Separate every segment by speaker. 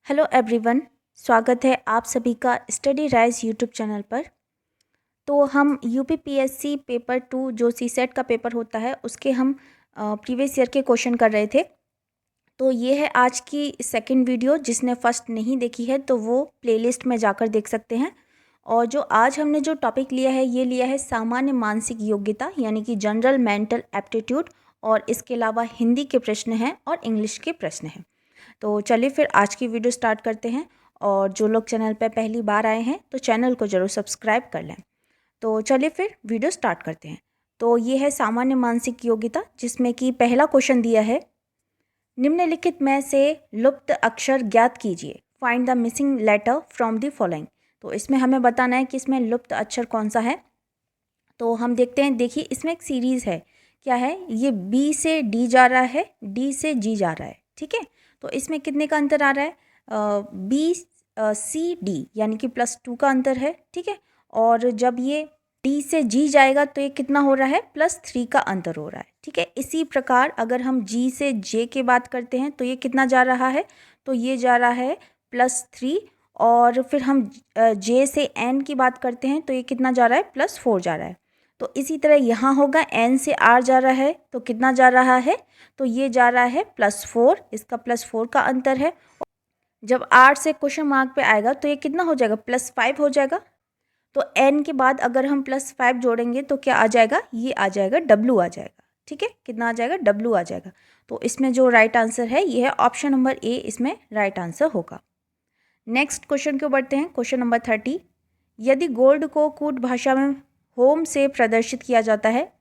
Speaker 1: Hello everyone, स्वागत है आप सभी का स्टडी राइज यूट्यूब चैनल पर। तो हम यूपीपीएससी पेपर 2 जो सीसेट का पेपर होता है उसके हम प्रीवियस ईयर के क्वेश्चन कर रहे थे। तो ये है आज की सेकंड वीडियो। जिसने फर्स्ट नहीं देखी है तो वो प्लेलिस्ट में जाकर देख सकते हैं। और जो आज हमने जो टॉपिक लिया है ये लिया है सामान्य मानसिक योग्यता यानी कि जनरल मेंटल एप्टीट्यूड, और इसके अलावा हिंदी के प्रश्न हैं और इंग्लिश के प्रश्न हैं। तो चलिए फिर आज की वीडियो स्टार्ट करते हैं। और जो लोग चैनल पर पहली बार आए हैं तो चैनल को ज़रूर सब्सक्राइब कर लें। तो चलिए फिर वीडियो स्टार्ट करते हैं। तो ये है सामान्य मानसिक योग्यता, जिसमें कि पहला क्वेश्चन दिया है, निम्नलिखित में से लुप्त अक्षर ज्ञात कीजिए, find the missing letter from the following. तो इसमें हमें बताना है कि इसमें लुप्त अक्षर कौन सा है। तो हम देखते हैं। देखिए इसमें एक सीरीज़ है। क्या है ये? बी से डी जा रहा है, डी से जी जा रहा है। ठीक है, तो इसमें कितने का अंतर आ रहा है? बी सी डी यानी कि +2 का अंतर है। ठीक है, और जब ये डी से जी जाएगा तो ये कितना हो रहा है? +3 का अंतर हो रहा है। ठीक है, इसी प्रकार अगर हम जी से जे की बात करते हैं तो ये कितना जा रहा है? तो ये जा रहा है +3। और फिर हम जे से एन की बात करते हैं तो ये कितना जा रहा है? +4 जा रहा है। तो इसी तरह यहाँ होगा, एन से आर जा रहा है तो कितना जा रहा है? तो ये जा रहा है +4, इसका +4 का अंतर है। जब आर से क्वेश्चन मार्क पे आएगा तो ये कितना हो जाएगा? +5 हो जाएगा। तो एन के बाद अगर हम +5 जोड़ेंगे तो क्या आ जाएगा? ये आ जाएगा डब्लू आ जाएगा। ठीक है, कितना आ जाएगा? डब्लू आ जाएगा। तो इसमें जो राइट आंसर है ये है ऑप्शन नंबर ए, इसमें राइट आंसर होगा। नेक्स्ट क्वेश्चन क्यों बढ़ते हैं। क्वेश्चन नंबर 30, यदि गोल्ड को कूट भाषा में होम से प्रदर्शित किया जाता है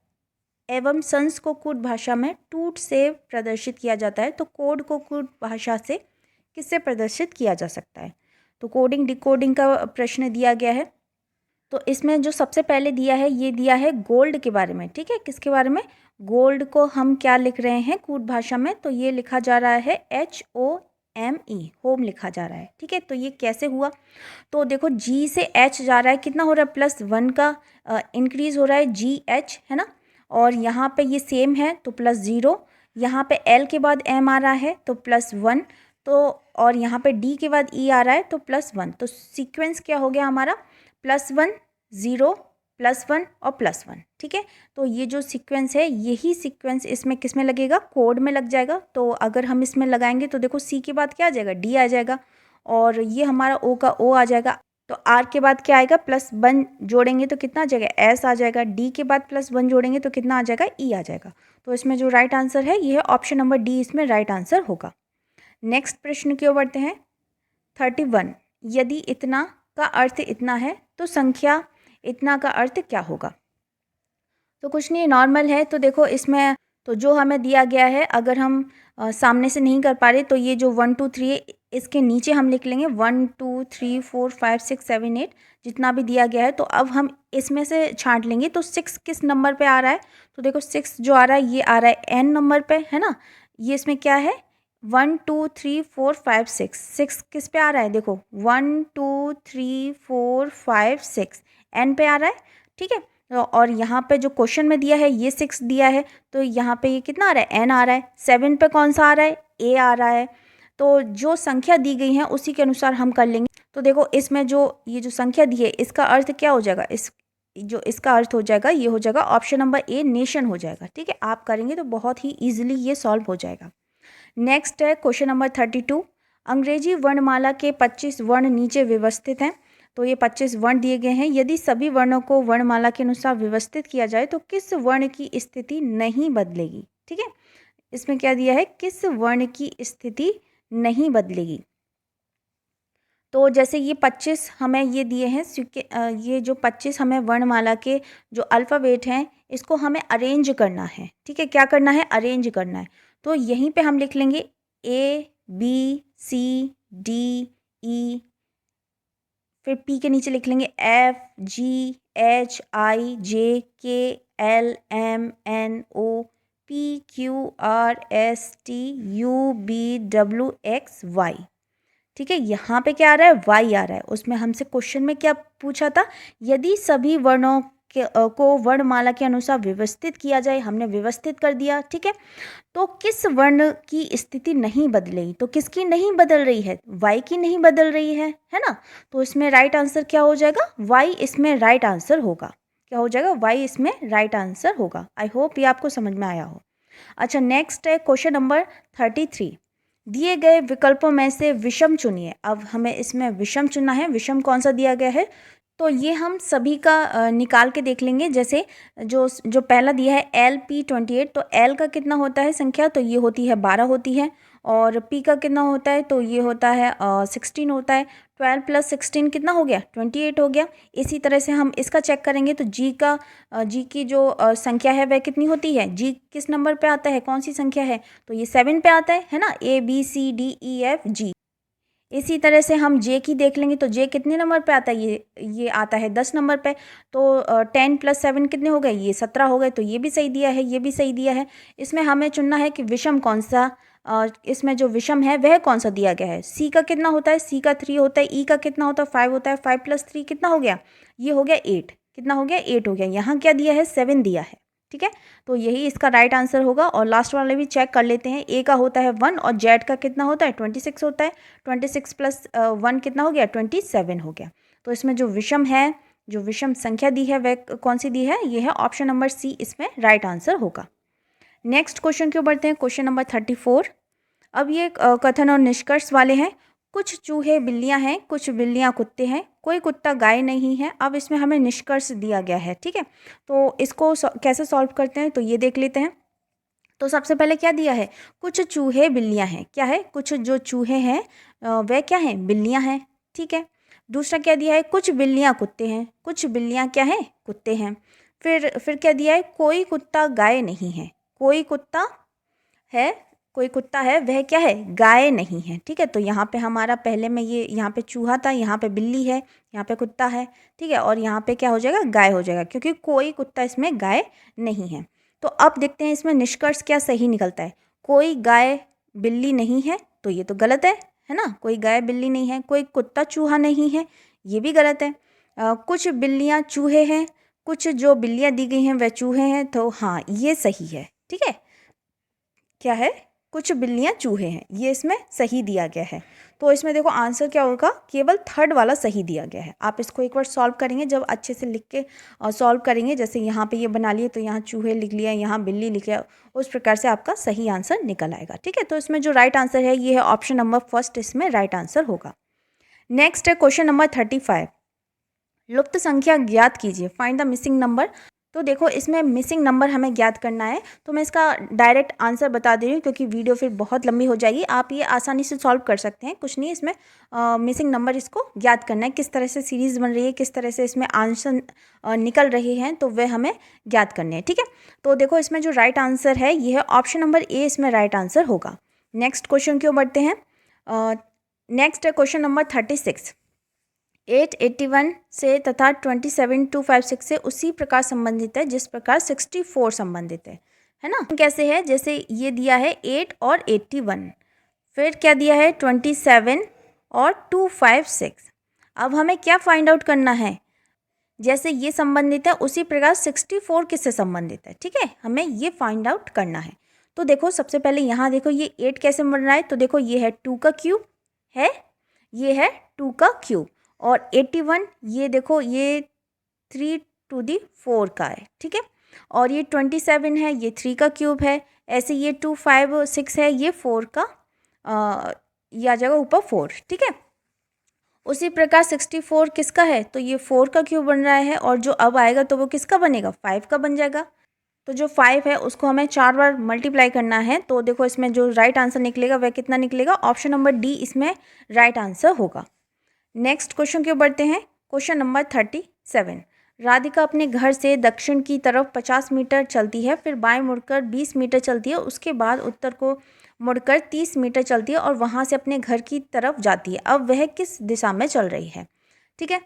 Speaker 1: एवं सन्स को कूट भाषा में टूट से प्रदर्शित किया जाता है तो कोड को कूट भाषा से किससे प्रदर्शित किया जा सकता है? तो कोडिंग डिकोडिंग का प्रश्न दिया गया है। तो इसमें जो सबसे पहले दिया है ये दिया है गोल्ड के बारे में। ठीक है, किसके बारे में? गोल्ड को हम क्या लिख रहे हैं कूट भाषा में? तो ये लिखा जा रहा है HOME, होम लिखा जा रहा है। ठीक है, तो ये कैसे हुआ? तो देखो जी से एच जा रहा है, कितना हो रहा है? +1 का इंक्रीज हो रहा है, GH है ना। और यहाँ पे ये सेम है तो +0। यहाँ पे L के बाद M आ रहा है तो +1। तो और यहाँ पे D के बाद E आ रहा है तो +1। तो सीक्वेंस क्या हो गया हमारा? +1 0 +1 और +1। ठीक है, तो ये जो सीक्वेंस है यही सीक्वेंस इसमें किस में लगेगा? कोड में लग जाएगा। तो अगर हम इसमें लगाएंगे तो देखो C के बाद क्या आ जाएगा? D आ जाएगा। और ये हमारा O का O आ जाएगा। तो R के बाद क्या आएगा? +1 जोड़ेंगे तो कितना आ जाएगा? S आ जाएगा। D के बाद +1 जोड़ेंगे तो कितना आ जाएगा? E आ जाएगा। तो इसमें जो राइट आंसर है ये है ऑप्शन नंबर D, इसमें राइट आंसर होगा। नेक्स्ट प्रश्न की ओर बढ़ते हैं। 31, यदि इतना का अर्थ इतना है तो संख्या इतना का अर्थ क्या होगा? तो कुछ नहीं, नॉर्मल है। तो देखो इसमें तो जो हमें दिया गया है, अगर हम सामने से नहीं कर पा रहे तो ये जो 1 2 3 इसके नीचे हम लिख लेंगे 1 2 3 4 5 6 7 8 जितना भी दिया गया है। तो अब हम इसमें से छांट लेंगे तो 6 किस नंबर पे आ रहा है? तो देखो 6 जो आ रहा है ये आ रहा है n नंबर पे, है ना। ये इसमें क्या है? 1 2 3 4 5 6, 6 किस पे आ रहा है? देखो 1 2 3 4 5 6 n पे आ रहा है। ठीक है, और यहाँ पे जो क्वेश्चन में दिया है ये 6 दिया है तो यहाँ पे ये कितना आ रहा है? n आ रहा है। 7 पे कौन सा आ रहा है? a आ रहा है। तो जो संख्या दी गई है उसी के अनुसार हम कर लेंगे। तो देखो इसमें जो ये जो संख्या दी है इसका अर्थ क्या हो जाएगा? इसका अर्थ हो जाएगा, ये हो जाएगा ऑप्शन नंबर ए, नेशन हो जाएगा। ठीक है, आप करेंगे तो बहुत ही ईजिली ये सॉल्व हो जाएगा। नेक्स्ट है क्वेश्चन नंबर 32, अंग्रेजी वर्णमाला के 25 वर्ण नीचे व्यवस्थित हैं। तो ये 25 वर्ण दिए गए हैं। यदि सभी वर्णों को वर्णमाला के अनुसार व्यवस्थित किया जाए तो किस वर्ण की स्थिति नहीं बदलेगी? ठीक है, इसमें क्या दिया है? किस वर्ण की स्थिति नहीं बदलेगी। तो जैसे ये 25 हमें ये दिए हैं, ये जो 25 हमें वर्णमाला के जो अल्फ़ाबेट हैं इसको हमें अरेंज करना है। ठीक है, क्या करना है? अरेंज करना है। तो यहीं पे हम लिख लेंगे ABCDE, फिर P के नीचे लिख लेंगे FGHIJKLMNOPQRSTUVWXY। ठीक है, यहाँ पे क्या आ रहा है? Y आ रहा है। उसमें हमसे क्वेश्चन में क्या पूछा था? यदि सभी वर्णों को वर्णमाला के अनुसार व्यवस्थित किया जाए, हमने व्यवस्थित कर दिया, ठीक है। तो किस वर्ण की स्थिति नहीं बदलेगी, तो किसकी नहीं बदल रही है, वाई की नहीं बदल रही है ना। तो इसमें राइट आंसर क्या हो जाएगा, वाई इसमें राइट आंसर होगा। क्या हो जाएगा, वाई इसमें राइट आंसर होगा। आई होप ये आपको समझ में आया हो। अच्छा, नेक्स्ट है क्वेश्चन नंबर 33। दिए गए विकल्पों में से विषम चुनिए। अब हमें इसमें विषम चुनना है। विषम कौन सा दिया गया है, तो ये हम सभी का निकाल के देख लेंगे। जैसे जो पहला दिया है LP28, तो L का कितना होता है संख्या, तो ये होती है 12 होती है। और P का कितना होता है, तो ये होता है 16 होता है। 12 + 16 कितना हो गया, 28 हो गया। इसी तरह से हम इसका चेक करेंगे तो G की जो संख्या है वह कितनी होती है, G किस नंबर पे आता है, कौन सी संख्या है, तो ये 7 पे आता है ना, ABCDEFG। इसी तरह से हम जे की देख लेंगे तो जे कितने नंबर पे आता है, ये आता है 10 नंबर पे। तो 10 + 7 कितने हो गए, ये 17 हो गए। तो ये भी सही दिया है, ये भी सही दिया है। इसमें हमें चुनना है कि विषम कौन सा, इसमें जो विषम है वह कौन सा दिया गया है। सी का कितना होता है, सी का 3 होता है। ई का कितना होता है, 5 होता है। 5 + 3 कितना हो गया, ये हो गया 8। कितना हो गया, 8 हो गया। यहाँ क्या दिया है, 7 दिया है, ठीक है। तो यही इसका राइट आंसर होगा। और लास्ट वाले भी चेक कर लेते हैं। ए का होता है 1 और जेड का कितना होता है, 26 होता है। 26 + 1 कितना हो गया, 27 हो गया। तो इसमें जो विषम है, जो विषम संख्या दी है वह कौन सी दी है, ये है ऑप्शन नंबर सी, इसमें राइट आंसर होगा। नेक्स्ट क्वेश्चन क्यों बढ़ते हैं, क्वेश्चन नंबर 34। अब ये कथन और निष्कर्ष वाले हैं। कुछ चूहे बिल्लियां हैं, कुछ बिल्लियां कुत्ते हैं, कोई कुत्ता गाय नहीं है। अब इसमें हमें निष्कर्ष दिया गया है, ठीक है। तो इसको कैसे सॉल्व करते हैं, तो ये देख लेते हैं। तो सबसे पहले क्या दिया है, कुछ चूहे बिल्लियां हैं। क्या है, कुछ जो चूहे हैं वह क्या हैं, बिल्लियां हैं, ठीक है। दूसरा क्या दिया है, कुछ बिल्लियां कुत्ते हैं। कुछ बिल्लियां क्या हैं, कुत्ते हैं। फिर क्या दिया है, कोई कुत्ता गाय नहीं है। कोई कुत्ता है, कोई कुत्ता है वह क्या है, गाय नहीं है, ठीक है। तो यहाँ पे हमारा पहले में ये यहाँ पे चूहा था, यहाँ पे बिल्ली है, यहाँ पे कुत्ता है, ठीक है। और यहाँ पे क्या हो जाएगा, गाय हो जाएगा, क्योंकि कोई कुत्ता इसमें गाय नहीं है। तो अब देखते हैं इसमें निष्कर्ष क्या सही निकलता है। कोई गाय बिल्ली नहीं है, तो ये तो गलत है ना। कोई गाय बिल्ली नहीं है। कोई कुत्ता चूहा नहीं है, ये भी गलत है। कुछ बिल्लियाँ चूहे हैं, कुछ जो बिल्लियाँ दी गई हैं वह चूहे हैं, तो हाँ ये सही है, ठीक है। क्या है, कुछ बिल्लियाँ चूहे हैं, ये इसमें सही दिया गया है। तो इसमें देखो आंसर क्या होगा, केवल थर्ड वाला सही दिया गया है। आप इसको एक बार सॉल्व करेंगे, जब अच्छे से लिख के सॉल्व करेंगे, जैसे यहाँ पे ये बना लिए तो यहाँ चूहे लिख लिया, यहाँ बिल्ली लिख लिया, उस प्रकार से आपका सही आंसर निकल आएगा, ठीक है। तो इसमें जो राइट आंसर है ये है ऑप्शन नंबर फर्स्ट, इसमें राइट आंसर होगा। नेक्स्ट है क्वेश्चन नंबर 35। लुप्त संख्या ज्ञात कीजिए, फाइंड द मिसिंग नंबर। तो देखो इसमें मिसिंग नंबर हमें ज्ञात करना है। तो मैं इसका डायरेक्ट आंसर बता दे रही हूँ, क्योंकि वीडियो फिर बहुत लंबी हो जाएगी। आप ये आसानी से सॉल्व कर सकते हैं, कुछ नहीं इसमें मिसिंग नंबर इसको ज्ञात करना है। किस तरह से सीरीज़ बन रही है, किस तरह से इसमें आंसर निकल रहे हैं, तो वह हमें ज्ञात करने हैं, ठीक है। तो देखो इसमें जो राइट आंसर है ये है ऑप्शन नंबर ए, इसमें राइट आंसर होगा। नेक्स्ट क्वेश्चन क्यों बढ़ते हैं। नेक्स्ट है क्वेश्चन नंबर 36। 881 से तथा 27256 से उसी प्रकार संबंधित है जिस प्रकार 64 संबंधित है ना। कैसे है, जैसे ये दिया है 8 और 81, फिर क्या दिया है 27 और 256। अब हमें क्या फाइंड आउट करना है, जैसे ये संबंधित है उसी प्रकार 64 किससे संबंधित है, ठीक है। हमें ये फाइंड आउट करना है। तो देखो सबसे पहले यहाँ देखो ये 8 कैसे बन रहा है, तो देखो ये है 2 का क्यूब है, ये है 2 का क्यूब। और 81 ये देखो ये 3⁴ का है, ठीक है। और ये 27 है, ये 3 का क्यूब है। ऐसे ये 256 है, ये 4 का ये आ जाएगा ऊपर 4, ठीक है। उसी प्रकार 64 किसका है, तो ये 4 का क्यूब बन रहा है। और जो अब आएगा तो वो किसका बनेगा, 5 का बन जाएगा। तो जो 5 है उसको हमें 4 बार मल्टीप्लाई करना है। तो देखो इसमें जो राइट आंसर निकलेगा वह कितना निकलेगा, ऑप्शन नंबर डी इसमें राइट आंसर होगा। नेक्स्ट क्वेश्चन क्यों बढ़ते हैं, क्वेश्चन नंबर 37। राधिका अपने घर से दक्षिण की तरफ 50 मीटर चलती है, फिर बाएं मुड़कर 20 मीटर चलती है, उसके बाद उत्तर को मुड़कर 30 मीटर चलती है और वहां से अपने घर की तरफ जाती है। अब वह किस दिशा में चल रही है, ठीक है।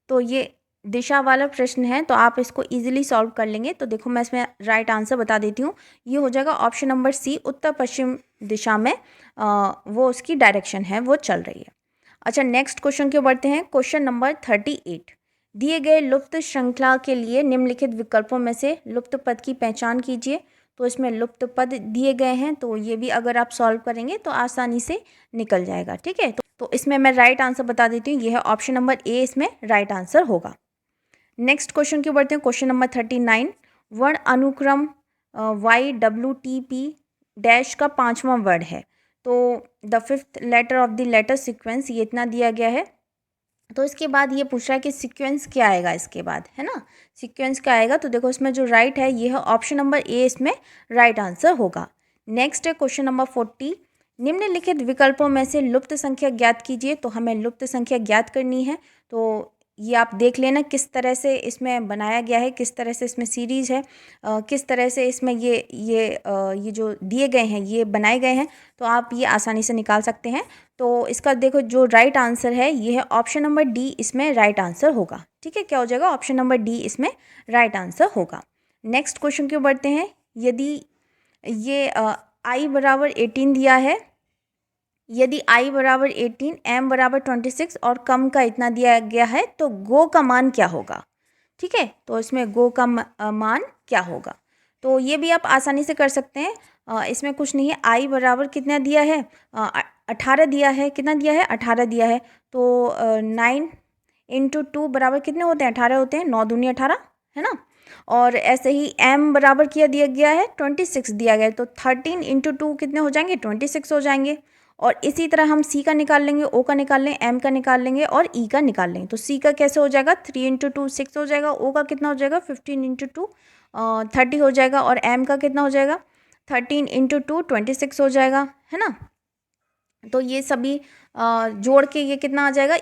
Speaker 1: तो ये दिशा वाला प्रश्न है, तो आप इसको इजीली सॉल्व कर लेंगे। तो देखो मैं इसमें राइट आंसर बता देती हूँ, ये हो जाएगा ऑप्शन नंबर सी, उत्तर पश्चिम दिशा में वो उसकी डायरेक्शन है, वो चल रही है। अच्छा नेक्स्ट क्वेश्चन क्यों बढ़ते हैं, क्वेश्चन नंबर 38। दिए गए लुप्त श्रृंखला के लिए निम्नलिखित विकल्पों में से लुप्त पद की पहचान कीजिए। तो इसमें लुप्त पद दिए गए हैं, तो ये भी अगर आप सॉल्व करेंगे तो आसानी से निकल जाएगा। ठीक है, तो इसमें मैं राइट आंसर बता देती हूँ, ये है ऑप्शन नंबर ए इसमें राइट आंसर होगा। नेक्स्ट क्वेश्चन की बढ़ते हैं, क्वेश्चन नंबर 39। वर्ण अनुक्रम YWTP डैश का 5वां वर्ड है। तो the 5th letter of the letter sequence, ये इतना दिया गया है। तो इसके बाद ये पूछ रहा है कि सीक्वेंस क्या आएगा इसके बाद, है ना, सीक्वेंस क्या आएगा। तो देखो इसमें जो राइट है ये है ऑप्शन नंबर ए इसमें राइट आंसर होगा। नेक्स्ट है क्वेश्चन नंबर 40। निम्नलिखित विकल्पों में से लुप्त संख्या ज्ञात कीजिए। तो हमें लुप्त संख्या ज्ञात करनी है। तो ये आप देख लेना किस तरह से इसमें बनाया गया है, किस तरह से इसमें सीरीज़ है, किस तरह से इसमें ये जो दिए गए हैं ये बनाए गए हैं। तो आप ये आसानी से निकाल सकते हैं। तो इसका देखो जो राइट आंसर है ये है ऑप्शन नंबर डी इसमें राइट आंसर होगा। ठीक है, क्या हो जाएगा, ऑप्शन नंबर डी इसमें राइट आंसर होगा। नेक्स्ट क्वेश्चन क्यों बढ़ते हैं। यदि ये i बराबर 18 दिया है, यदि i बराबर 18, m बराबर 26 और कम का इतना दिया गया है तो गो का मान क्या होगा। ठीक है, तो इसमें गो का मान क्या होगा। तो ये भी आप आसानी से कर सकते हैं। इसमें कुछ नहीं है, i बराबर कितना दिया है, 18 दिया है। कितना दिया है, 18 दिया है। तो 9 × 2 बराबर कितने होते हैं, 18 होते हैं। 9 दूनी 18, है ना। और ऐसे ही m बराबर किया दिया गया है 26 दिया गया है। तो 13 × 2 कितने हो जाएंगे, 26 हो जाएंगे। और इसी तरह हम c का निकाल लेंगे, o का निकाल लेंगे, m का निकाल लेंगे और e का निकाल लेंगे। तो c का कैसे हो जाएगा, 3 × 2 6 हो जाएगा। o का कितना हो जाएगा, 15 × 2 30 हो जाएगा। और m का कितना हो जाएगा, 13 × 2 26 हो जाएगा, है ना। तो ये सभी जोड़ के ये कितना आ जाएगा,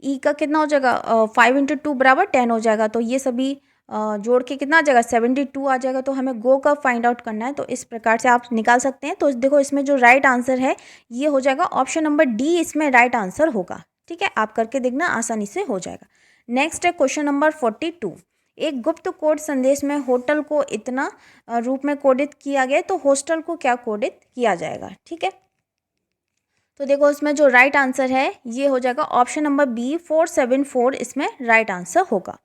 Speaker 1: e का कितना हो जाएगा, 5 × 2 बराबर 10 हो जाएगा। तो ये सभी जोड़ के कितना आ जाएगा, 72 आ जाएगा। तो हमें गो का फाइंड आउट करना है। तो इस प्रकार से आप निकाल सकते हैं। तो देखो इसमें जो राइट आंसर है ये हो जाएगा ऑप्शन नंबर डी इसमें राइट आंसर होगा। ठीक है, आप करके देखना आसानी से हो जाएगा। नेक्स्ट है क्वेश्चन नंबर 42। एक गुप्त कोड संदेश में होटल को इतना रूप में कोडित किया गया, तो हॉस्टल को क्या कोडित किया जाएगा। ठीक है, तो देखो इसमें जो राइट आंसर है ये हो जाएगा ऑप्शन नंबर बी 474 इसमें राइट आंसर होगा।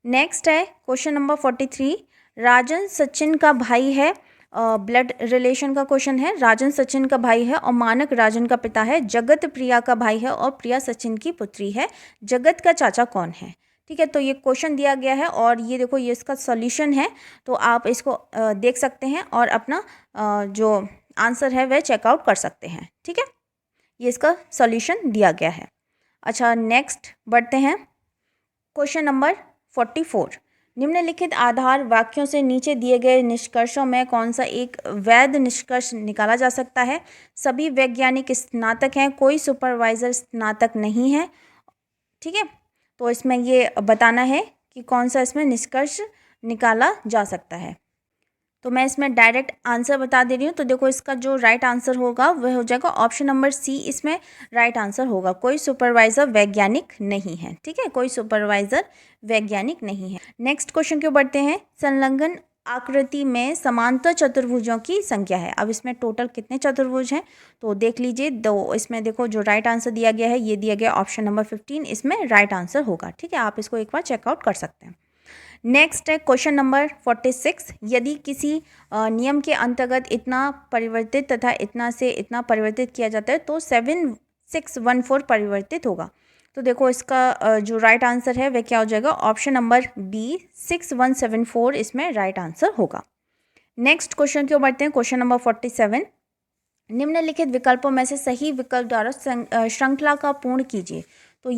Speaker 1: नेक्स्ट है क्वेश्चन नंबर 43। राजन सचिन का भाई है, ब्लड रिलेशन का क्वेश्चन है। राजन सचिन का भाई है और मानक राजन का पिता है। जगत प्रिया का भाई है और प्रिया सचिन की पुत्री है। जगत का चाचा कौन है। ठीक है, तो ये क्वेश्चन दिया गया है और ये देखो ये इसका सॉल्यूशन है। तो आप इसको देख सकते हैं और अपना जो आंसर है वह चेकआउट कर सकते हैं। ठीक है, ये इसका सॉल्यूशन दिया गया है। अच्छा, नेक्स्ट बढ़ते हैं क्वेश्चन नंबर 44। निम्नलिखित आधार वाक्यों से नीचे दिए गए निष्कर्षों में कौन सा एक वैध निष्कर्ष निकाला जा सकता है। सभी वैज्ञानिक स्नातक हैं, कोई सुपरवाइजर स्नातक नहीं है। ठीक है, तो इसमें ये बताना है कि कौन सा इसमें निष्कर्ष निकाला जा सकता है। तो मैं इसमें डायरेक्ट आंसर बता दे रही हूँ। तो देखो इसका जो राइट आंसर होगा वह हो जाएगा ऑप्शन नंबर सी इसमें राइट आंसर होगा। कोई सुपरवाइजर वैज्ञानिक नहीं है। ठीक है, कोई सुपरवाइजर वैज्ञानिक नहीं है। नेक्स्ट क्वेश्चन क्यों बढ़ते हैं। संलग्न आकृति में समांतर चतुर्भुजों की संख्या है। अब इसमें टोटल कितने चतुर्भुज हैं तो देख लीजिए। दो इसमें देखो जो राइट आंसर दिया गया है ये दिया गया ऑप्शन नंबर 15 इसमें राइट आंसर होगा। ठीक है, आप इसको एक बार चेकआउट कर सकते हैं। नेक्स्ट है क्वेश्चन नंबर 46। यदि किसी नियम के अंतर्गत इतना परिवर्तित तथा इतना से इतना परिवर्तित किया जाता है तो 7614 परिवर्तित होगा। तो देखो इसका जो राइट आंसर है वह क्या हो जाएगा, ऑप्शन नंबर बी 6174 इसमें राइट आंसर होगा। नेक्स्ट क्वेश्चन क्यों बढ़ते हैं, क्वेश्चन नंबर 47। निम्नलिखित विकल्पों में से सही विकल्प द्वारा श्रृंखला का पूर्ण कीजिए। तो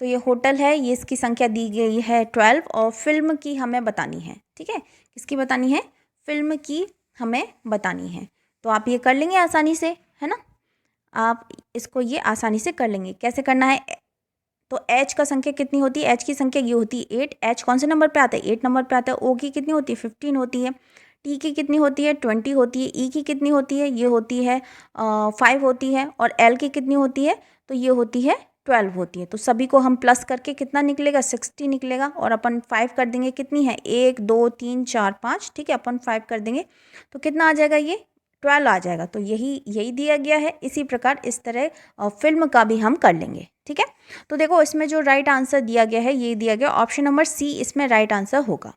Speaker 1: ये होटल है, ये इसकी संख्या दी गई है 12 और फिल्म की हमें बतानी है। ठीक है, किसकी बतानी है, फिल्म की हमें बतानी है। तो आप ये कर लेंगे आसानी से, है ना। आप इसको ये आसानी से कर लेंगे। कैसे करना है, तो एच का संख्या कितनी होती है, एच की संख्या ये होती है 8। एच कौन से नंबर पे आता है, 8 नंबर पे आता है। ओ की कितनी होती है, 15 होती है। टी की कितनी होती है, 20 होती है। ई की कितनी होती है, ये होती है 5 होती है। और एल की कितनी होती है, तो ये होती है 12 होती है। तो सभी को हम प्लस करके कितना निकलेगा, 60 निकलेगा। और अपन 5 कर देंगे, कितनी है 1 2 3 4 5। ठीक है, अपन 5 कर देंगे तो कितना आ जाएगा, ये 12 आ जाएगा। तो यही दिया गया है। इसी प्रकार इस तरह फिल्म का भी हम कर लेंगे। ठीक है। तो देखो इसमें जो राइट आंसर दिया गया है ये दिया गया ऑप्शन नंबर सी इसमें राइट आंसर होगा।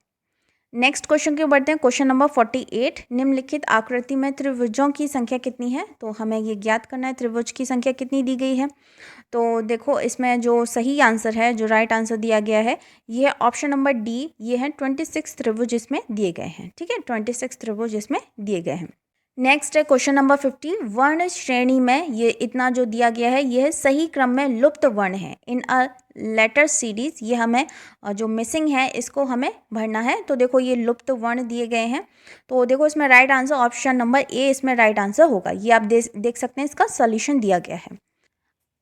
Speaker 1: नेक्स्ट क्वेश्चन की ओर बढ़ते हैं। क्वेश्चन नंबर 48, निम्नलिखित आकृति में त्रिभुजों की संख्या कितनी है? तो हमें ये ज्ञात करना है त्रिभुज की संख्या कितनी दी गई है। तो देखो इसमें जो सही आंसर है, जो राइट आंसर दिया गया है ये है ऑप्शन नंबर डी, ये है 26 त्रिभुज इसमें दिए गए हैं। ठीक है, 26 त्रिभुज इसमें दिए गए हैं। नेक्स्ट है क्वेश्चन नंबर 50, वर्ण श्रेणी में ये इतना जो दिया गया है ये सही क्रम में लुप्त वर्ण है इन अ लेटर सीरीज। ये हमें जो मिसिंग है इसको हमें भरना है। तो देखो ये लुप्त वर्ण दिए गए हैं। तो देखो इसमें right answer option number A इसमें राइट आंसर होगा। ये आप देख सकते हैं इसका सॉल्यूशन दिया गया है।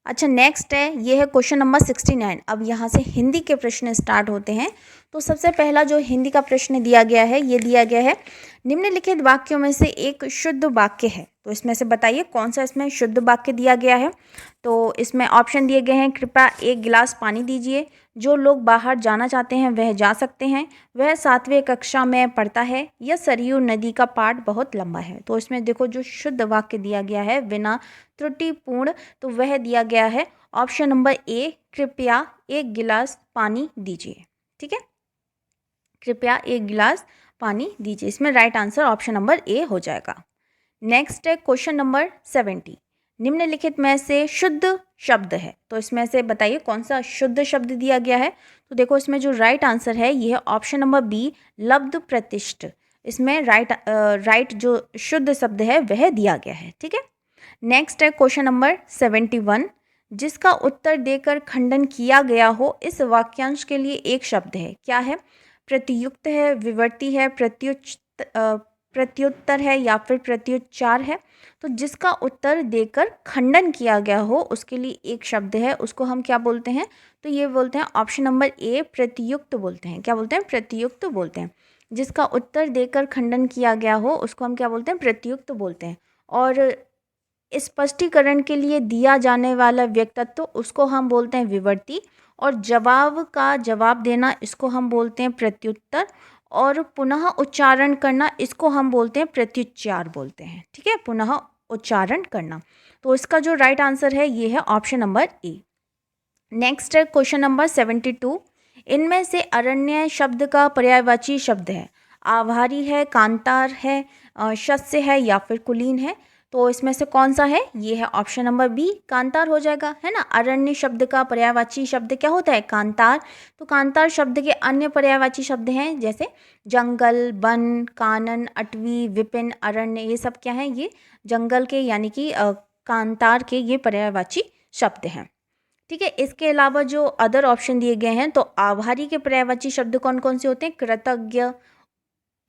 Speaker 1: अच्छा नेक्स्ट है, ये है क्वेश्चन नंबर 69। अब यहाँ से हिंदी के प्रश्न स्टार्ट होते हैं। तो सबसे पहला जो हिंदी का प्रश्न दिया गया है ये दिया गया है, निम्नलिखित वाक्यों में से एक शुद्ध वाक्य है। तो इसमें से बताइए कौन सा इसमें शुद्ध वाक्य दिया गया है। तो इसमें ऑप्शन दिए गए हैं, कृपया 1 गिलास पानी दीजिए, जो लोग बाहर जाना चाहते हैं वह जा सकते हैं, वह 7वीं कक्षा में पढ़ता है, या सरयू नदी का पाठ बहुत लंबा है। तो इसमें देखो जो शुद्ध वाक्य दिया गया है बिना त्रुटिपूर्ण, तो वह दिया गया है ऑप्शन नंबर ए, कृपया 1 गिलास पानी दीजिए। ठीक है, कृपया 1 गिलास पानी दीजिए, इसमें राइट आंसर ऑप्शन नंबर ए हो जाएगा। नेक्स्ट है क्वेश्चन नंबर 70, निम्नलिखित में से शुद्ध शब्द है। तो इसमें से बताइए कौन सा शुद्ध शब्द दिया गया है। तो देखो इसमें जो राइट आंसर है ये है ऑप्शन नंबर बी, लब्ध प्रतिष्ठ। इसमें राइट जो शुद्ध शब्द है वह दिया गया है। ठीक है। नेक्स्ट है क्वेश्चन नंबर 71, जिसका उत्तर देकर खंडन किया गया हो इस वाक्यांश के लिए एक शब्द है। क्या है? प्रत्युक्त है, विवर्ती है, प्रत्युत्तर है, या फिर प्रत्युच्चार है। तो जिसका उत्तर देकर खंडन किया गया हो उसके लिए एक शब्द है, उसको हम क्या बोलते हैं? तो ये बोलते हैं ऑप्शन नंबर ए, प्रत्युक्त बोलते हैं। क्या बोलते हैं? प्रत्युक्त बोलते हैं। जिसका उत्तर देकर खंडन किया गया हो उसको हम क्या बोलते हैं? प्रत्युक्त बोलते हैं। और स्पष्टीकरण के लिए दिया जाने वाला व्यक्तित्व उसको हम बोलते हैं विवर्ती, और जवाब का जवाब देना इसको हम बोलते हैं प्रत्युत्तर, और पुनः उच्चारण करना इसको हम बोलते हैं प्रत्युच्चार बोलते हैं। ठीक है, पुनः उच्चारण करना। तो इसका जो राइट आंसर है ये है ऑप्शन नंबर ए। नेक्स्ट है क्वेश्चन नंबर 72, इनमें से अरण्य शब्द का पर्यायवाची शब्द है। आभारी है, कांतार है, शस्य है, या फिर कुलीन है। तो इसमें से कौन सा है? ये है ऑप्शन नंबर बी, कांतार हो जाएगा, है ना। अरण्य शब्द का पर्यायवाची शब्द क्या होता है? कांतार। तो कांतार शब्द के अन्य पर्यायवाची शब्द हैं जैसे जंगल, वन, कानन, अटवी, विपिन, अरण्य। ये सब क्या है? ये जंगल के यानी कि कांतार के ये पर्यायवाची शब्द हैं। ठीक है। इसके अलावा जो अदर ऑप्शन दिए गए हैं, तो आभारी के पर्यायवाची शब्द कौन कौन से होते हैं? कृतज्ञ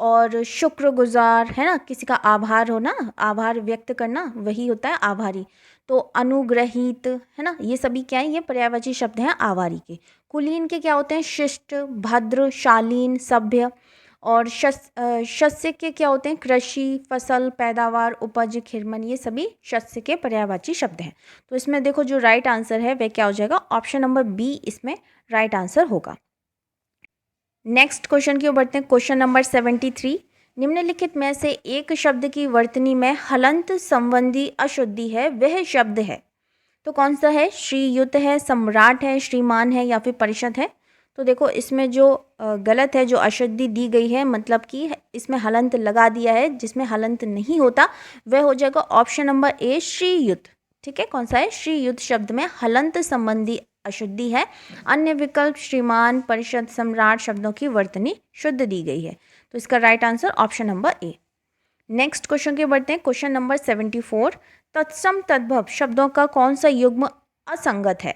Speaker 1: और शुक्रगुजार, है ना। किसी का आभार होना, आभार व्यक्त करना, वही होता है आभारी। तो अनुग्रहित, है ना, ये सभी क्या है? ये पर्यायवाची शब्द हैं आभारी के। कुलीन के क्या होते हैं? शिष्ट, भद्र, शालीन, सभ्य। और शस्य के क्या होते हैं? कृषि, फसल, पैदावार, उपज, खिरमन। ये सभी शस्य के पर्यायवाची शब्द हैं। तो इसमें देखो जो राइट आंसर है वह क्या हो जाएगा? ऑप्शन नंबर बी इसमें राइट आंसर होगा। नेक्स्ट क्वेश्चन की ओर बढ़ते हैं। क्वेश्चन नंबर 73, निम्नलिखित में से एक शब्द की वर्तनी में हलंत संबंधी अशुद्धि है, वह शब्द है। तो कौन सा है? श्रीयुत है, सम्राट है, श्रीमान है, या फिर परिषद है। तो देखो इसमें जो गलत है, जो अशुद्धि दी गई है, मतलब कि इसमें हलंत लगा दिया है, जिसमें हलंत नहीं होता वह हो जाएगा ऑप्शन नंबर ए, श्रीयुत। ठीक है, कौन सा है? श्रीयुत शब्द में हलंत संबंधी अशुद्धि है। अन्य विकल्प श्रीमान, परिषद, सम्राट शब्दों की वर्तनी शुद्ध दी गई है। तो इसका राइट आंसर ऑप्शन नंबर ए। नेक्स्ट क्वेश्चन के बढ़ते हैं। क्वेश्चन नंबर 74, तत्सम तद्भव शब्दों का कौन सा युग्म असंगत है?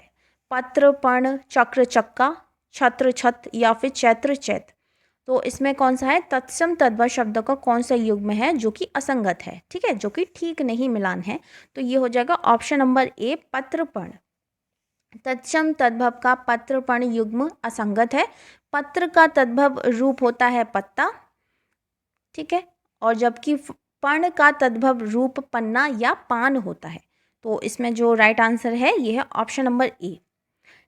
Speaker 1: पत्र, पर्ण, चक्र, चक्का, छत्र, छत, या फिर चैत्र, चैत। तो इसमें कौन सा है? तत्सम तद्भव शब्दों का कौन सा युग्म है जो कि असंगत है? ठीक है, जो कि ठीक नहीं मिलान है। तो ये हो जाएगा ऑप्शन नंबर ए, पत्र, पर्ण। तत्सम तद्भव का पत्र पर्ण युग्म असंगत है। पत्र का तद्भव रूप होता है पत्ता, ठीक है, और जबकि पर्ण का तद्भव रूप पन्ना या पान होता है। तो इसमें जो राइट आंसर है ये है ऑप्शन नंबर ए।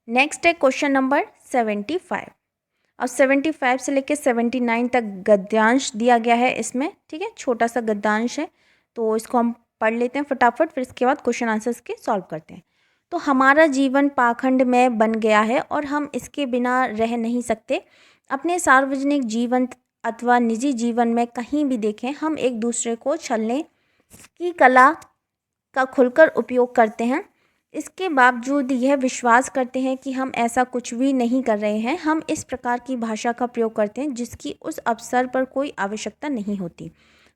Speaker 1: नेक्स्ट है क्वेश्चन नंबर 75। अब 75 से लेकर 79 तक गद्यांश दिया गया है इसमें। ठीक है, छोटा सा गद्यांश है, तो इसको हम पढ़ लेते हैं फटाफट, फिर इसके बाद क्वेश्चन आंसर्स के सॉल्व करते हैं। तो हमारा जीवन पाखंड में बन गया है और हम इसके बिना रह नहीं सकते। अपने सार्वजनिक जीवन अथवा निजी जीवन में कहीं भी देखें, हम एक दूसरे को छलने की कला का खुलकर उपयोग करते हैं। इसके बावजूद यह विश्वास करते हैं कि हम ऐसा कुछ भी नहीं कर रहे हैं। हम इस प्रकार की भाषा का प्रयोग करते हैं जिसकी उस अवसर पर कोई आवश्यकता नहीं होती।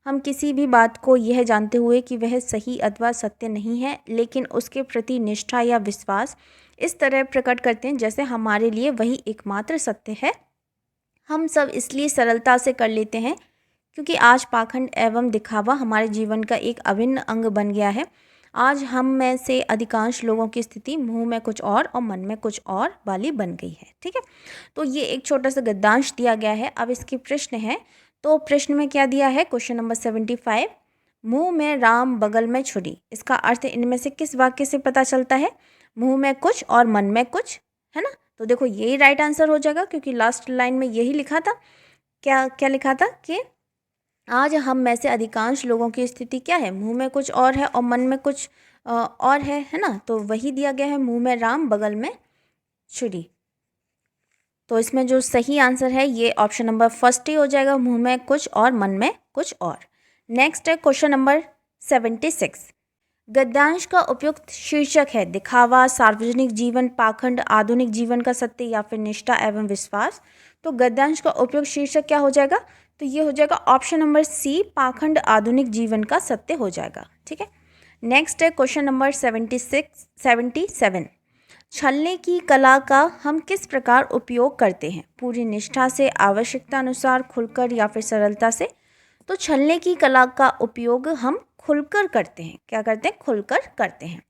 Speaker 1: हम किसी भी बात को यह जानते हुए कि वह सही अथवा सत्य नहीं है, लेकिन उसके प्रति निष्ठा या विश्वास इस तरह प्रकट करते हैं जैसे हमारे लिए वही एकमात्र सत्य है। हम सब इसलिए सरलता से कर लेते हैं क्योंकि आज पाखंड एवं दिखावा हमारे जीवन का एक अभिन्न अंग बन गया है। आज हम में से अधिकांश लोगों की स्थिति मुंह में कुछ और मन में कुछ और वाली बन गई है। ठीक है, तो ये एक छोटा सा गद्यांश दिया गया है। अब इसके प्रश्न है, तो प्रश्न में क्या दिया है, क्वेश्चन नंबर 75, मुंह में राम बगल में छुरी, इसका अर्थ इनमें से किस वाक्य से पता चलता है? मुंह में कुछ और मन में कुछ, है ना। तो देखो यही राइट आंसर हो जाएगा क्योंकि लास्ट लाइन में यही लिखा था। क्या क्या लिखा था कि आज हम में से अधिकांश लोगों की स्थिति क्या है, मुंह में कुछ और है और मन में कुछ और है ना। तो वही दिया गया है, मुंह में राम बगल में छुरी। तो इसमें जो सही आंसर है ये ऑप्शन नंबर फर्स्ट ही हो जाएगा, मुंह में कुछ और मन में कुछ और। नेक्स्ट है क्वेश्चन नंबर 76, गद्यांश का उपयुक्त शीर्षक है दिखावा, सार्वजनिक जीवन, पाखंड, आधुनिक जीवन का सत्य या फिर निष्ठा एवं विश्वास। तो गद्यांश का उपयुक्त शीर्षक क्या हो जाएगा? तो ये हो जाएगा ऑप्शन नंबर सी, पाखंड आधुनिक जीवन का सत्य हो जाएगा। ठीक है, नेक्स्ट है क्वेश्चन नंबर 77, छलने की कला का हम किस प्रकार उपयोग करते हैं? पूरी निष्ठा से, आवश्यकता अनुसार, खुलकर या फिर सरलता से। तो छलने की कला का उपयोग हम खुलकर करते हैं। क्या करते हैं? खुलकर करते हैं।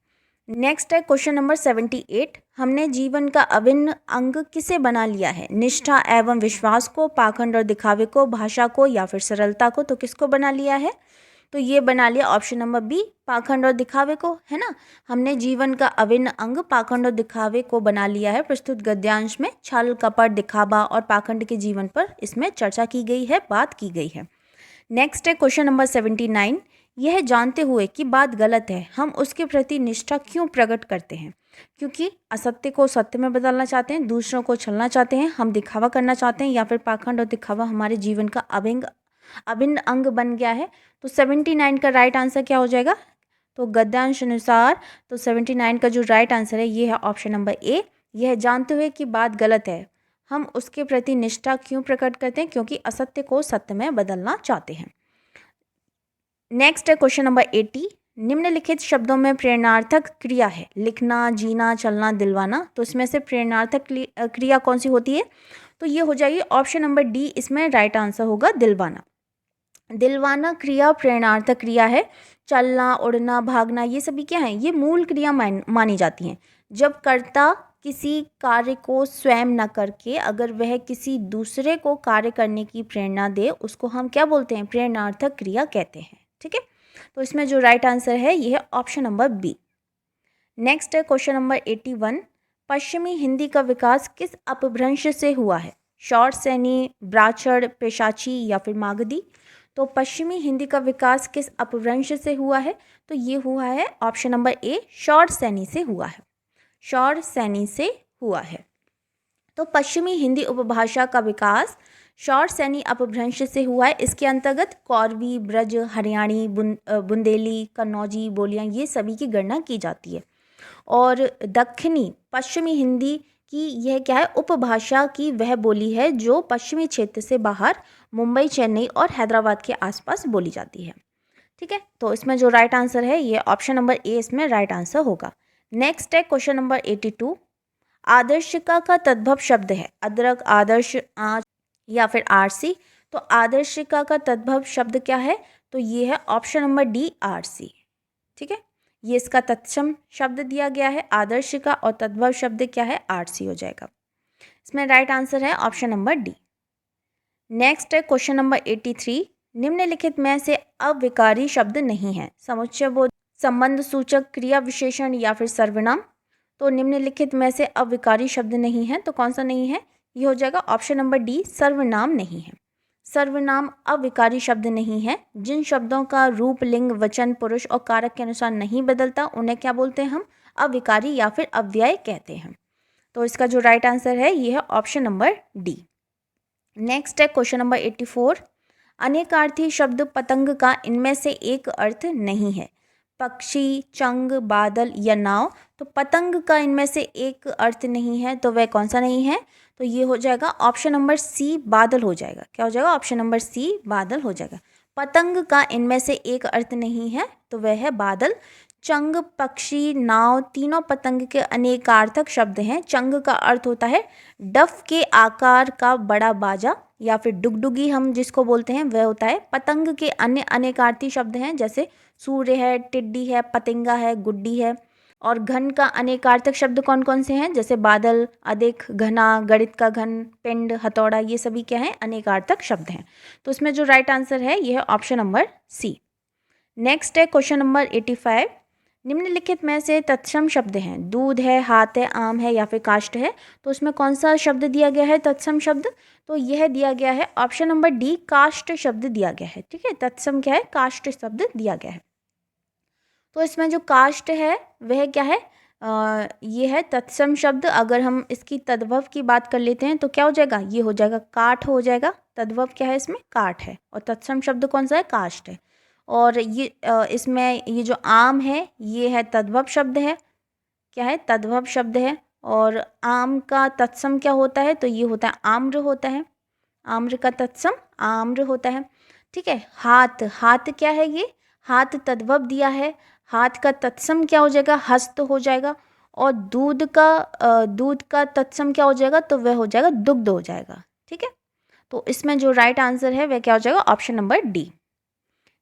Speaker 1: नेक्स्ट है क्वेश्चन नंबर 78, हमने जीवन का अभिन्न अंग किसे बना लिया है? निष्ठा एवं विश्वास को, पाखंड और दिखावे को, भाषा को या फिर सरलता को। तो किसको बना लिया है? तो ये बना लिया ऑप्शन नंबर बी, पाखंड और दिखावे को, है ना। हमने जीवन का अभिन्न अंग पाखंड और दिखावे को बना लिया है। प्रस्तुत गद्यांश में छल, कपट, दिखावा और पाखंड के जीवन पर इसमें चर्चा की गई है, बात की गई है। नेक्स्ट है क्वेश्चन नंबर 79, यह जानते हुए कि बात गलत है, हम उसके प्रति निष्ठा क्यों प्रकट करते हैं? क्योंकि असत्य को सत्य में बदलना चाहते हैं, दूसरों को छलना चाहते हैं, हम दिखावा करना चाहते हैं, या फिर पाखंड और दिखावा हमारे जीवन का अभिन्न अंग बन गया है। तो 79 का राइट आंसर क्या हो जाएगा? तो गद्यांश अनुसार तो 79 का जो राइट आंसर है ये है ऑप्शन नंबर ए, यह जानते हुए कि बात गलत है, हम उसके प्रति निष्ठा क्यों प्रकट करते हैं? क्योंकि असत्य को सत्य में बदलना चाहते हैं। नेक्स्ट है क्वेश्चन नंबर 80, निम्नलिखित शब्दों में प्रेरणार्थक क्रिया है, लिखना, जीना, चलना, दिलवाना। तो इसमें से प्रेरणार्थक क्रिया कौन सी होती है? तो ये हो जाएगी ऑप्शन नंबर डी, इसमें राइट आंसर होगा दिलवाना। दिलवाना क्रिया प्रेरणार्थक क्रिया है। चलना, उड़ना, भागना ये सभी क्या हैं? ये मूल क्रिया मानी जाती हैं। जब कर्ता किसी कार्य को स्वयं न करके अगर वह किसी दूसरे को कार्य करने की प्रेरणा दे, उसको हम क्या बोलते हैं? प्रेरणार्थक क्रिया कहते हैं। ठीक है, तो इसमें जो राइट आंसर है ये है ऑप्शन नंबर बी। नेक्स्ट है क्वेश्चन नंबर 81, पश्चिमी हिंदी का विकास किस अपभ्रंश से हुआ है? शॉर्ट सैनी, ब्राछड़, पेशाची या फिर मागधी। तो पश्चिमी हिंदी का विकास किस अपभ्रंश से हुआ है? तो ये हुआ है ऑप्शन नंबर ए, शॉर्ट सैनी से हुआ है। शॉर्ट सैनी से हुआ है। तो पश्चिमी हिंदी उपभाषा का विकास शॉर्ट सैनी अपभ्रंश से हुआ है। इसके अंतर्गत कौरवी, ब्रज, हरियाणी, बुंदेली, कन्नौजी बोलियां ये सभी की गणना की जाती है। और दक्षिणी पश्चिमी हिंदी की यह क्या है? उपभाषा की वह बोली है जो पश्चिमी क्षेत्र से बाहर मुंबई, चेन्नई और हैदराबाद के आसपास बोली जाती है। ठीक है, तो इसमें जो राइट आंसर है ये ऑप्शन नंबर ए इसमें राइट आंसर होगा। नेक्स्ट है क्वेश्चन नंबर 82, आदर्शिका का तद्भव शब्द है अदरक, आदर्श, आँच या फिर आरसी। तो आदर्शिका का तद्भव शब्द क्या है? तो ये है ऑप्शन नंबर डी, आरसी। ठीक है, ये इसका तत्सम शब्द दिया गया है आदर्शिका और तद्भव शब्द क्या है? आरसी हो जाएगा। इसमें राइट आंसर है ऑप्शन नंबर डी। नेक्स्ट है क्वेश्चन नंबर 83, निम्नलिखित में से अविकारी शब्द नहीं है, समुच्चय बोध, संबंध सूचक, क्रिया विशेषण या फिर सर्वनाम। तो निम्नलिखित में से अविकारी शब्द नहीं है, तो कौन सा नहीं है? ये हो जाएगा ऑप्शन नंबर डी, सर्वनाम नहीं है। सर्वनाम अविकारी शब्द नहीं है। जिन शब्दों का रूप, लिंग, वचन, पुरुष और कारक के अनुसार नहीं बदलता उन्हें क्या बोलते हैं हम? अविकारी या फिर अव्यय कहते हैं। तो इसका जो राइट आंसर है ये है ऑप्शन नंबर डी। नेक्स्ट है क्वेश्चन नंबर 84। अनेकार्थी शब्द पतंग का इनमें से एक अर्थ नहीं है। पक्षी, चंग, बादल या नाव। तो पतंग का इनमें से एक अर्थ नहीं है, तो वह कौन सा नहीं है? तो ये हो जाएगा ऑप्शन नंबर सी, बादल हो जाएगा। क्या हो जाएगा? ऑप्शन नंबर सी, बादल हो जाएगा। पतंग का इनमें से एक अर्थ नहीं है, तो वह है बादल। चंग, पक्षी, नाव तीनों पतंग के अनेकार्थक शब्द हैं। चंग का अर्थ होता है डफ के आकार का बड़ा बाजा या फिर डुगडुगी हम जिसको बोलते हैं वह होता है। पतंग के अन्य अनेकार्थी शब्द हैं जैसे सूर्य है, टिड्डी है, पतंगा है, गुड्डी है। और घन का अनेकार्थक शब्द कौन कौन से हैं? जैसे बादल, अधिक, घना, गणित का घन, पिंड, हथौड़ा, ये सभी क्या हैं? अनेकार्थक शब्द हैं। तो इसमें जो राइट आंसर है यह है ऑप्शन नंबर सी। नेक्स्ट है क्वेश्चन नंबर 85। निम्नलिखित में से तत्सम शब्द हैं। दूध है, हाथ है, आम है या फिर काष्ठ है। तो उसमें कौन सा शब्द दिया गया है तत्सम शब्द? तो यह दिया गया है ऑप्शन नंबर डी, काष्ठ शब्द दिया गया है। ठीक है, तत्सम क्या है? काष्ठ शब्द दिया गया है। तो इसमें जो काष्ठ है वह क्या है? ये है तत्सम शब्द। अगर हम इसकी तद्भव की बात कर लेते हैं तो क्या हो जाएगा? ये हो जाएगा काठ हो जाएगा। तद्भव क्या है? इसमें काठ है। और तत्सम शब्द कौन सा है? काष्ठ है। और ये इसमें ये जो आम है ये है तद्भव शब्द है। क्या है? तद्भव शब्द है। और आम का तत्सम क्या होता है? तो ये होता है आम्र होता है। आम्र का तत्सम आम्र होता है। ठीक है। हाथ, हाथ क्या है? ये हाथ तद्भव दिया है। हाथ का तत्सम क्या हो जाएगा? हस्त हो जाएगा। और दूध का तत्सम क्या हो जाएगा? तो वह हो जाएगा दुग्ध हो जाएगा। ठीक है। तो इसमें जो राइट आंसर है वह क्या हो जाएगा? Option number D.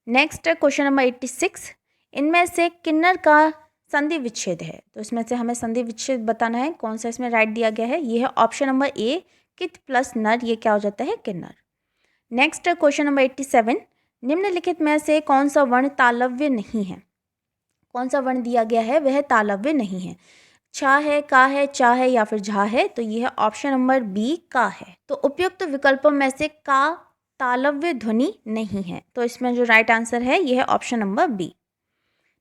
Speaker 1: नेक्स्ट है क्वेश्चन नंबर 86। इनमें से किन्नर का संधि विच्छेद है। तो इसमें से हमें संधि विच्छेद बताना है। कौन सा इसमें राइट दिया गया है? ये है ऑप्शन नंबर ए, कित प्लस नर, ये क्या हो जाता है? किन्नर। नेक्स्ट है क्वेश्चन नंबर 87। निम्नलिखित में से कौन सा वर्ण तालव्य नहीं है? कौन सा वर्ण दिया गया है वह तालव्य नहीं है? छा है, का है, चा है या फिर झा है। तो ये है ऑप्शन नंबर बी, का है। तो उपयुक्त विकल्पों में से का तालव्य ध्वनि नहीं है। तो इसमें जो राइट आंसर है ये है ऑप्शन नंबर बी।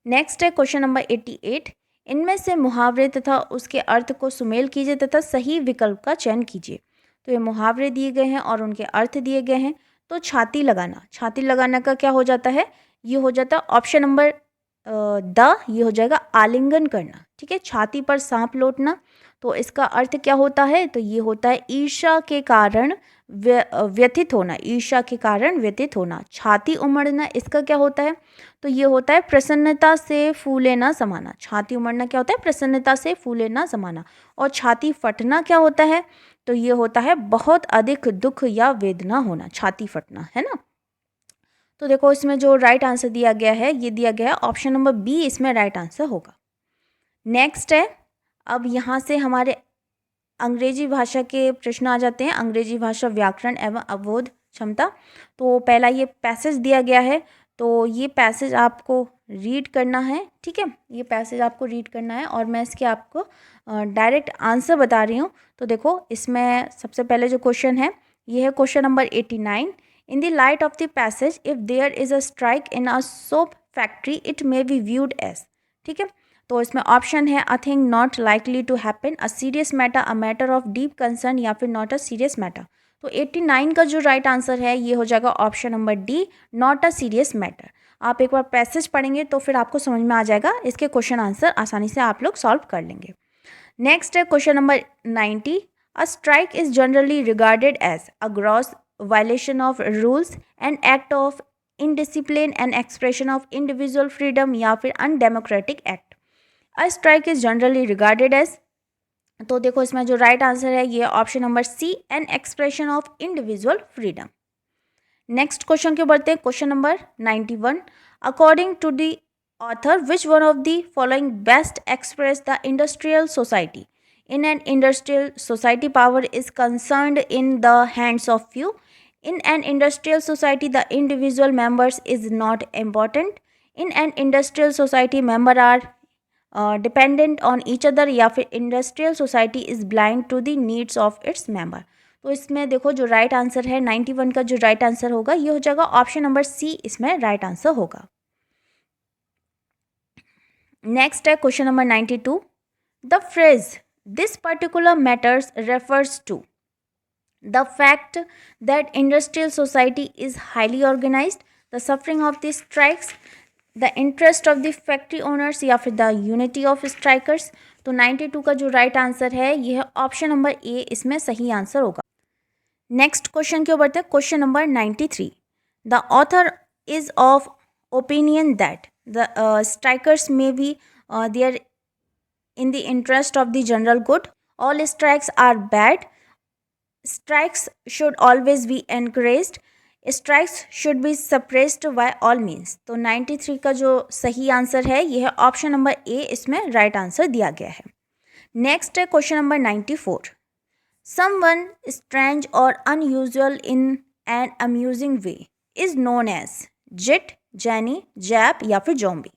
Speaker 1: नेक्स्ट है क्वेश्चन नंबर 88। इनमें से मुहावरे तथा उसके अर्थ को सुमेल कीजिए तथा सही विकल्प का चयन कीजिए। तो ये मुहावरे दिए गए हैं और उनके अर्थ दिए गए हैं। तो छाती लगाना, छाती लगाना का क्या हो जाता है? ये हो जाता है ऑप्शन नंबर ये हो जाएगा आलिंगन करना। ठीक है, छाती पर सांप लौटना। तो इसका अर्थ क्या होता है? तो ये होता है ईर्ष्या के कारण व्यथित होना। ईर्ष्या के कारण व्यथित होना। छाती उमड़ना, इसका क्या होता है? तो ये होता है प्रसन्नता से फूले ना समाना। छाती उमड़ना क्या होता है? प्रसन्नता से फूले ना समाना। और छाती फटना क्या होता है? तो ये होता है बहुत अधिक दुख या वेदना होना, छाती फटना, है ना। तो देखो इसमें जो राइट आंसर दिया गया है ये दिया गया है ऑप्शन नंबर बी, इसमें राइट आंसर होगा। नेक्स्ट है, अब यहाँ से हमारे अंग्रेजी भाषा के प्रश्न आ जाते हैं। अंग्रेजी भाषा व्याकरण एवं अवबोध क्षमता। तो पहला ये पैसेज दिया गया है, तो ये पैसेज आपको रीड करना है। ठीक है, ये पैसेज आपको रीड करना है और मैं इसके आपको डायरेक्ट आंसर बता रही हूँ। तो देखो इसमें सबसे पहले जो क्वेश्चन है ये है question number 89। In the light of the passage if there is a strike in a soap factory it may be viewed as. ठीक है, तो इसमें ऑप्शन है a thing not likely to happen, a serious matter, a matter of deep concern या फिर not a serious matter. तो 89 का जो राइट आंसर है ये हो जाएगा option number D, not a serious matter. आप एक बार पैसेज पढ़ेंगे तो फिर आपको समझ में आ जाएगा, इसके क्वेश्चन आंसर आसानी से आप लोग सॉल्व कर लेंगे। नेक्स्ट है question number 90। A strike is generally regarded as a gross violation of rules, an act of indiscipline, an expression of individual freedom या फिर undemocratic act. A strike is generally regarded as, तो देखो इसमें जो right answer है ये option number C, an expression of individual freedom. Next question के बढ़ते हैं, question number 91। According to the author which one of the following best express the industrial society. In an industrial society, power is concerned in the hands of few. In an industrial society, the individual members is not important. In an industrial society, members are dependent on each other, या फिर industrial society is blind to the needs of its member। तो इसमें देखो जो right answer है 91 का जो right answer होगा ये हो जाएगा ऑप्शन नंबर सी, इसमें राइट आंसर होगा। नेक्स्ट है question number 92. The phrase this particular matters refers to the fact that industrial society is highly organized, the suffering of the strikes, the interest of the factory owners या फिर the unity of strikers. तो 92 का जो right answer है यह option number A इसमें सही answer होगा. नेक्स्ट क्वेश्चन की ओर बढ़ते हैं. Question number 93. The author is of opinion that the strikers may be there in the interest of the general good. All strikes are bad. Strikes should always be encouraged. Strikes should be suppressed by all means. तो 93 का जो सही answer है यह option number A इसमें right answer दिया गया है. नेक्स्ट है question number 94. Someone strange or unusual in an amusing way is known as zit, zany, zap या फिर जॉम्बी.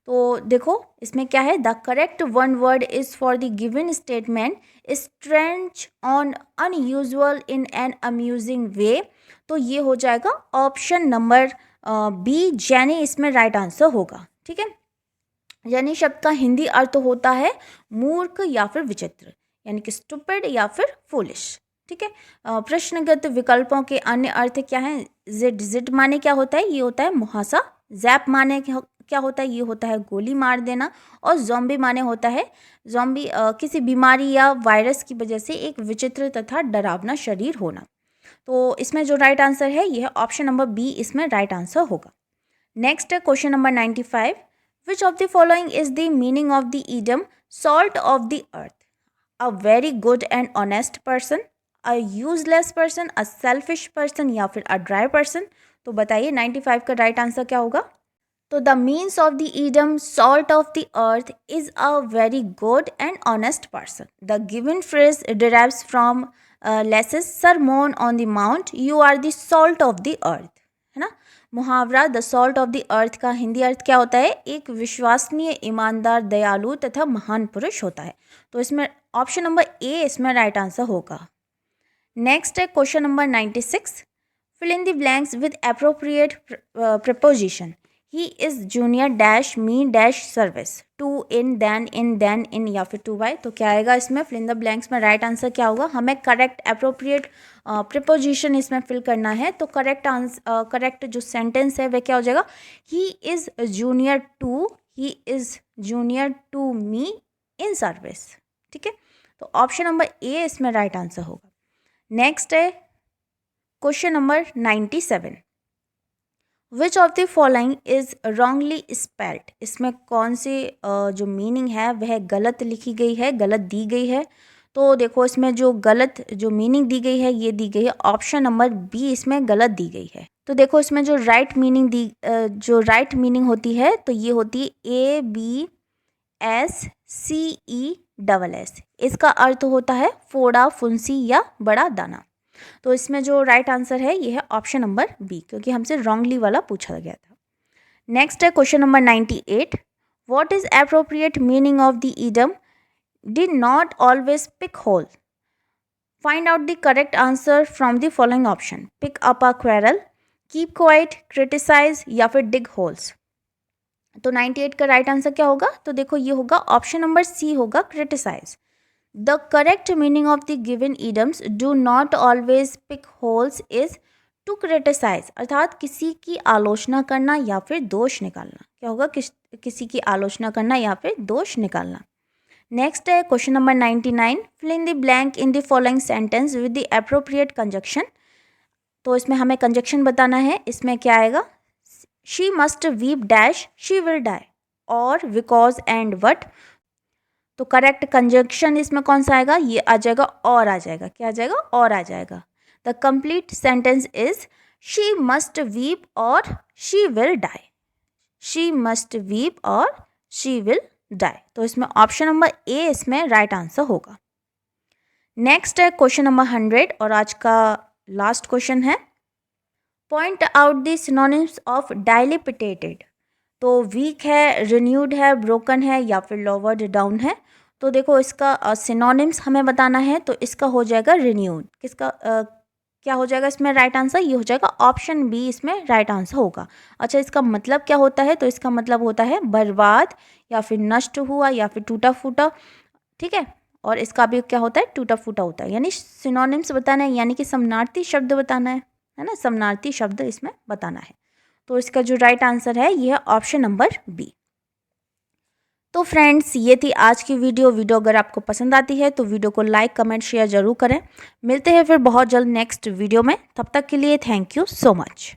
Speaker 1: तो देखो इसमें क्या है. The correct one word is for the given statement strange on unusual in an amusing way. तो ये हो जाएगा ऑप्शन नंबर बी जैनी इसमें राइट आंसर होगा. ठीक है. जैनी शब्द का हिंदी अर्थ होता है मूर्ख या फिर विचित्र, यानी कि स्टूपिड या फिर फूलिश. ठीक है. प्रश्नगत विकल्पों के अन्य अर्थ क्या है. जिट, जिट माने क्या होता है, ये होता है मुहासा. जैप माने क्या होता है, ये होता है गोली मार देना. और ज़ॉम्बी माने होता है ज़ॉम्बी किसी बीमारी या वायरस की वजह से एक विचित्र तथा डरावना शरीर होना. तो इसमें जो राइट आंसर है यह ऑप्शन नंबर बी इसमें राइट आंसर होगा. नेक्स्ट है question number 95. Which of the following is the meaning of the idiom salt of the earth. A very good and honest person, a useless person, a selfish person या फिर a dry person. तो बताइए 95 का right answer क्या होगा. तो the means of the idiom salt of the earth is a very good and honest person. The given phrase derives from Jesus's sermon on the mount, you are the salt of the earth. है ना. मुहावरा the salt of the earth का हिंदी अर्थ क्या होता है. एक विश्वसनीय, ईमानदार, दयालु तथा महान पुरुष होता है. तो इसमें ऑप्शन नंबर ए इसमें राइट आंसर होगा. नेक्स्ट है question number 96. Fill in the blanks with appropriate preposition. He is junior dash me dash service to in than in या फिर टू बाय. तो क्या आएगा इसमें. फिल इन द ब्लैंक्स में राइट आंसर क्या होगा. हमें करेक्ट एप्रोप्रिएट प्रपोजिशन इसमें फिल करना है. तो करेक्ट जो सेंटेंस है वह क्या हो जाएगा. He is junior to me in service. ठीक है. तो ऑप्शन नंबर ए इसमें राइट आंसर होगा. नेक्स्ट है question number 97. Which of the following is wrongly spelled. इसमें कौन सी जो मीनिंग है वह गलत लिखी गई है, गलत दी गई है. तो देखो इसमें जो गलत जो मीनिंग दी गई है ये दी गई है ऑप्शन नंबर बी इसमें गलत दी गई है. तो देखो इसमें जो राइट मीनिंग होती है तो ये होती है ABSCESS. इसका अर्थ होता है फोड़ा, फुंसी या बड़ा दाना. तो इसमें जो राइट आंसर है ये है ऑप्शन नंबर बी, क्योंकि हमसे रॉन्गली वाला पूछा गया था. नेक्स्ट है question number 98. What is appropriate meaning of the idiom did not always pick hole. Find out the correct answer from the following option. Pick up a quarrel, keep quiet, criticize या फिर डिग holes. तो 98 का right answer क्या होगा. तो देखो ये होगा ऑप्शन नंबर सी होगा, criticise. The correct meaning of the given idioms do not always pick holes is to criticize. अर्थात किसी की आलोचना करना या फिर दोष निकालना. क्या होगा. किसी की आलोचना करना या फिर दोष निकालना. नेक्स्ट है question number 99. Fill in the blank in the following sentence with the appropriate conjunction. तो इसमें हमें कंजक्शन बताना है. इसमें क्या आएगा. She must weep dash she will die or because and but. तो करेक्ट कंजक्शन इसमें कौन सा आएगा. ये आ जाएगा और आ जाएगा. क्या आ जाएगा. और आ जाएगा. The complete sentence is she must weep और she will die. She must weep और शी विल डाई. तो इसमें ऑप्शन नंबर ए इसमें राइट आंसर होगा. नेक्स्ट है क्वेश्चन नंबर 100 और आज का लास्ट क्वेश्चन है. Point out the synonyms of dilapidated. तो वीक है, रिन्यूड है, ब्रोकन है या फिर लोवर्ड डाउन है. तो देखो इसका सिनोनिम्स हमें बताना है. तो इसका हो जाएगा रिन्यूड. किसका क्या हो जाएगा इसमें राइट आंसर? ये हो जाएगा ऑप्शन बी, इसमें राइट आंसर होगा। अच्छा, इसका मतलब क्या होता है? तो इसका मतलब होता है बर्बाद या फिर नष्ट हुआ या फिर टूटा फूटा, ठीक है। और इसका भी क्या होता है? टूटा फूटा होता है। यानी सिनोनिम्स बताना है, यानी कि समानार्थी शब्द बताना है ना, समानार्थी शब्द इसमें बताना है। तो इसका जो राइट आंसर है ये है ऑप्शन नंबर बी। तो फ्रेंड्स, ये थी आज की वीडियो अगर आपको पसंद आती है तो वीडियो को लाइक कमेंट शेयर जरूर करें। मिलते हैं फिर बहुत जल्द नेक्स्ट वीडियो में, तब तक के लिए थैंक यू सो मच।